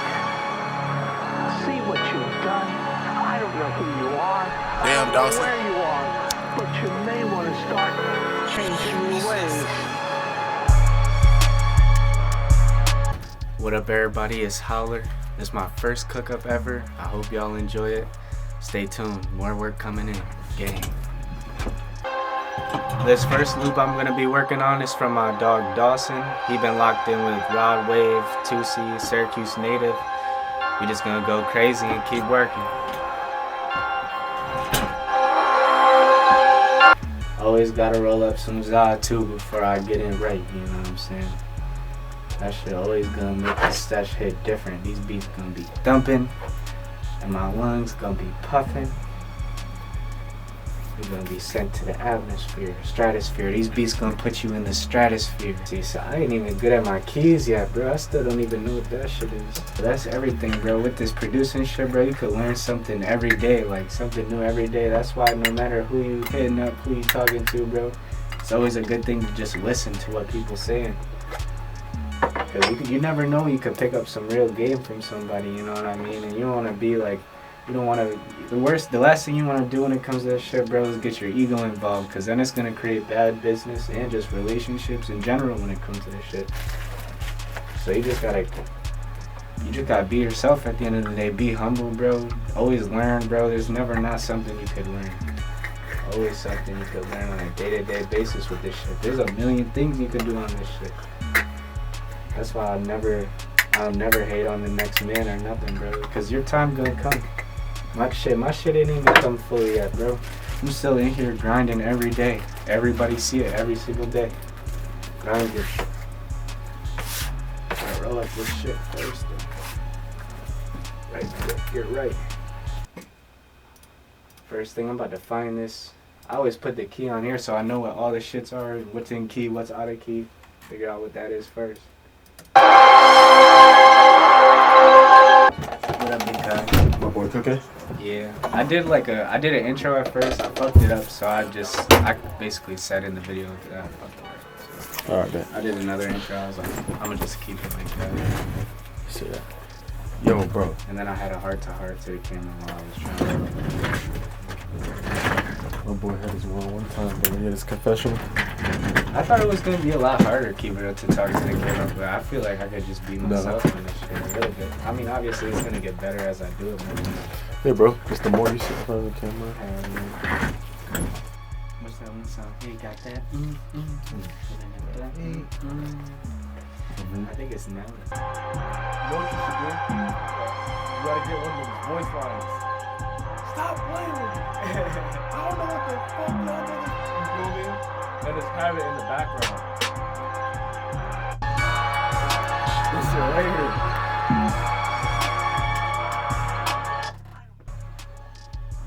Mike. See what you've done. I don't know who you are. Damn, I don't Dawson. know where you are, but you may want to start changing your ways. What up, everybody? It's Howler. This is my first cook-up ever. I hope y'all enjoy it. Stay tuned. More work coming in. Gang. This first loop I'm going to be working on is from my dog Dawson. He been locked in with Rod Wave, 2C, Syracuse native. We just going to go crazy and keep working. Always got to roll up some Zod too before I get in right, you know what I'm saying? That shit always gonna make the stash hit different. These beats gonna be thumping, and my lungs gonna be puffing. We're gonna be sent to the atmosphere, stratosphere. These beats gonna put you in the stratosphere. See, so I ain't even good at my keys yet, bro. I still don't even know what that shit is. But that's everything, bro. With this producing shit, bro, you could learn something every day, like something new every day. That's why no matter who you hitting up, who you talking to, bro, it's always a good thing to just listen to what people saying. Cause you never know, you could pick up some real game from somebody, you know what I mean? And you don't want to be like, you don't want to, the last thing you want to do when it comes to that shit, bro, is get your ego involved. Cause then it's going to create bad business and just relationships in general when it comes to this shit. So you just gotta be yourself at the end of the day. Be humble, bro. Always learn, bro. There's never not something you could learn. Always something you could learn on a day-to-day basis with this shit. There's a million things you can do on this shit. That's why I'll never hate on the next man or nothing, bro. Cause your time gonna come. My shit ain't even come fully yet, bro. I'm still in here grinding every day. Everybody see it every single day. Grinding. I roll up this shit first. Right, you're right. First thing, I'm about to find this. I always put the key on here so I know what all the shits are, what's in key, what's out of key. Figure out what that is first. What up, big guy? My boy Cookie? Yeah, I did an intro at first. I fucked it up, so I basically said in the video that I fucked it up. So Alright, then. I did another intro. I was like, I'm gonna just keep it like that. See that. Yo, bro. And then I had a heart-to-heart to the camera while I was trying to. My boy had his one time, but he had his confessional. I thought it was gonna be a lot harder keeping it to talk to the camera, but I feel like I could just be myself on this shit a little bit. I mean, obviously it's gonna get better as I do it more. Yeah, bro. Just the more you sit in front of the camera. What's that one song? Hey, got that? I think it's now. You know what you should do? You gotta get one of those voice lines. Stop playing with me. I don't know what the fuck y'all niggas. You feel me? And just have it in the background. This shit right here.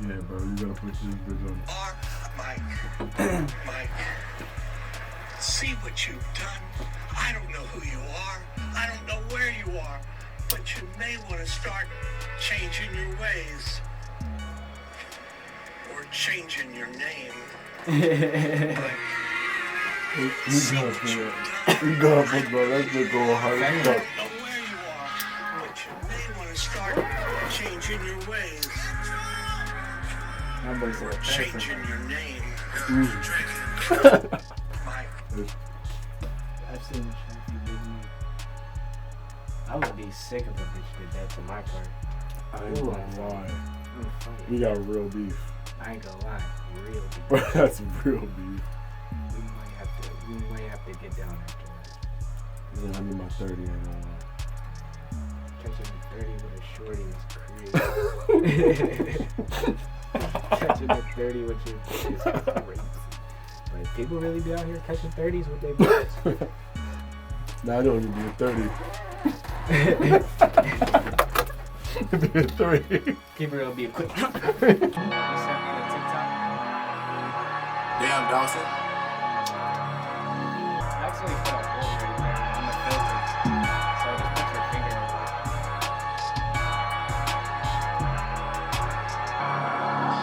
Yeah, bro, you gotta put this bitch on. Mike, see what you've done. I don't know who you are. I don't know where you are, but you may want to start changing your ways. Or changing your name. You got it, bro. Let's just go hard. I don't know where you are, but you may want to start changing your ways. Or changing your name. Mike. I've seen Shafi Disney. I would be sick if a bitch did that to my part. I ain't gonna lie. We got real beef. I ain't gonna lie, real beef. Bro, that's real beef. We might have to get down after that. Yeah, I need my 30, I ain't gonna lie. Catching a 30 with a shorty is crazy. Catching a 30 with your bitch is crazy. Like, people really be out here catching 30s with their bitches. Nah, I don't need to be a 30. Be a 3. Keep it, it'll be a quick. You sent me the TikTok? Damn, Dawson. Actually, felt good right there on the filter. So just put your finger over it.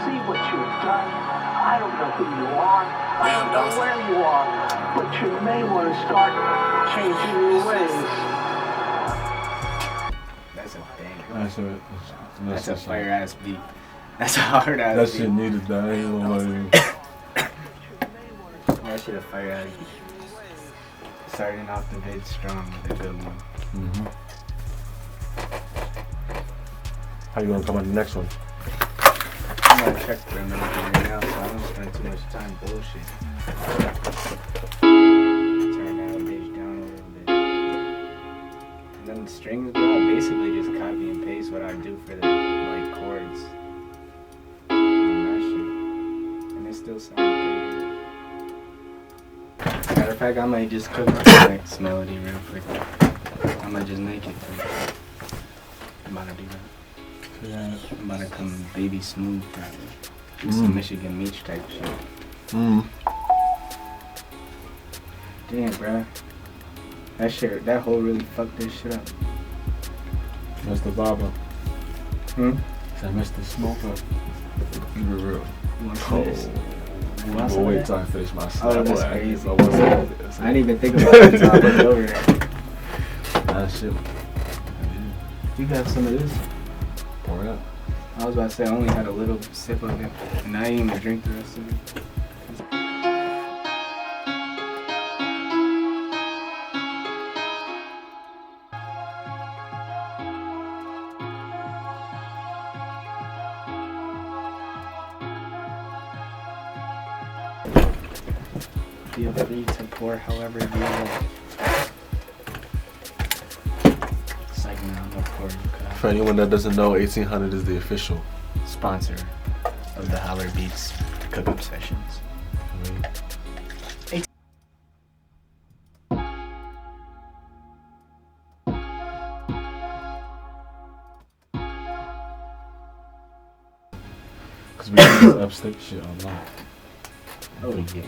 See what you've done. I don't know who you are. I Damn, don't know Dawson. where you are, but you may want to start changing your ways. That's a That's a fire ass beat. That's a hard ass That beat. shit needed that. I ain't gonna lie to you. That shit a fire ass beat. Starting off the vid strong with a good one. Mm-hmm. How you gonna come on the next one? I'm gonna check for a minute right now, so I don't spend too much time bullshit. Turn that bitch down a little bit. And then the strings, bro, I basically just copy and paste what I do for the like chords. On that shit. And it still sounds pretty good. Matter of fact, I might just cook my next melody real quick. I might just make it. I'm about to do that. Yeah. I'm about to come baby smooth, probably. Do some Michigan Meech type shit. Damn, bro. That hole really fucked this shit up. Mr. Baba. I missed the smoker. You were real. You want Oh. this? Well, wait till I finish my snap. Oh, that's crazy. I I didn't even think about it until I looked over there. That shit. You got some of this? Pour it up. I was about to say I only had a little sip of it, and I didn't even drink the rest of it. Feel free to pour however you want. It's like now I'm gonna pour you. For anyone that doesn't know, 1800 is the official. Sponsor of the Holler Beats cook-up sessions. Because we do this upstate shit a lot. Oh yeah.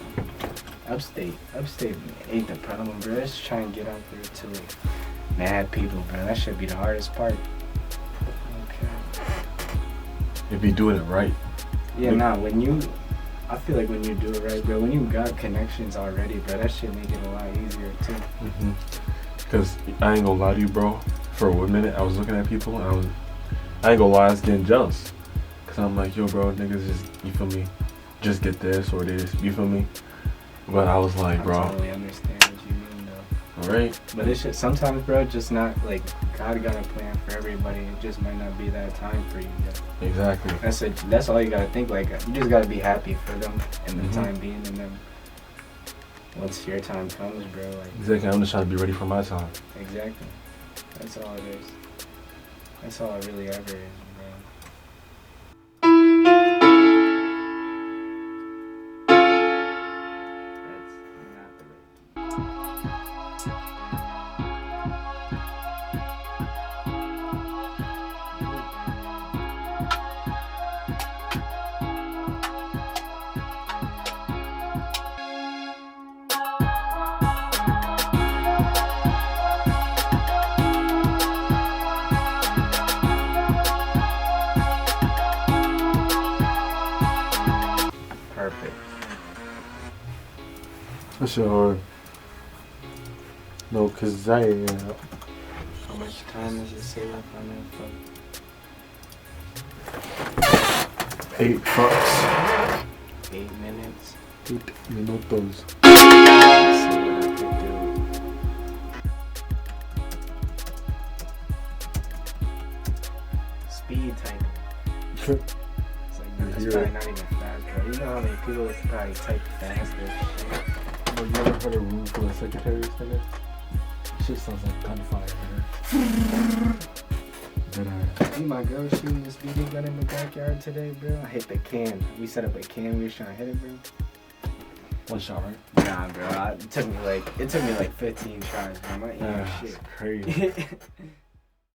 Upstate ain't the problem, bro. Let's try and get out there to like mad people, bro. That should be the hardest part. Okay. If you're doing it right. Yeah, I feel like when you do it right, bro, when you got connections already, bro, that shit make it a lot easier too. Because I ain't gonna lie to you, bro. For a minute, I was looking at people and I ain't gonna lie, I was getting jealous. Because I'm like, yo, bro, niggas just, you feel me? Just get this or this, you feel me? But I was like, bro. I totally understand what you mean, though. Alright? But it's just sometimes, bro, just not like God got a plan for everybody. It just might not be that time for you yet. Exactly. That's all you gotta think. Like you just gotta be happy for them in the Mhm. time being, and then once your time comes, bro, like Exactly. I'm just trying to be ready for my time. exactly. That's all it is. That's all it really ever is, bro. That's not the right. Perfect. For sure. No, cause I How much time does it say left on that phone? 8 fucks. 8 minutes. 8 minutos. Let's see what I could do. Speed typing. It's like, that's You're- probably not even fast, bro. You know how many people would probably type faster? But you ever heard a room full of secretaries, nigga? Shit sounds like gunfire, nigga. See my girl shooting this BB gun in the backyard today, bro. I hit the can. We set up a can. We was trying to hit it, bro. One shot, right? Nah, bro. It took me like 15 tries, bro. My aim was That's shit. crazy.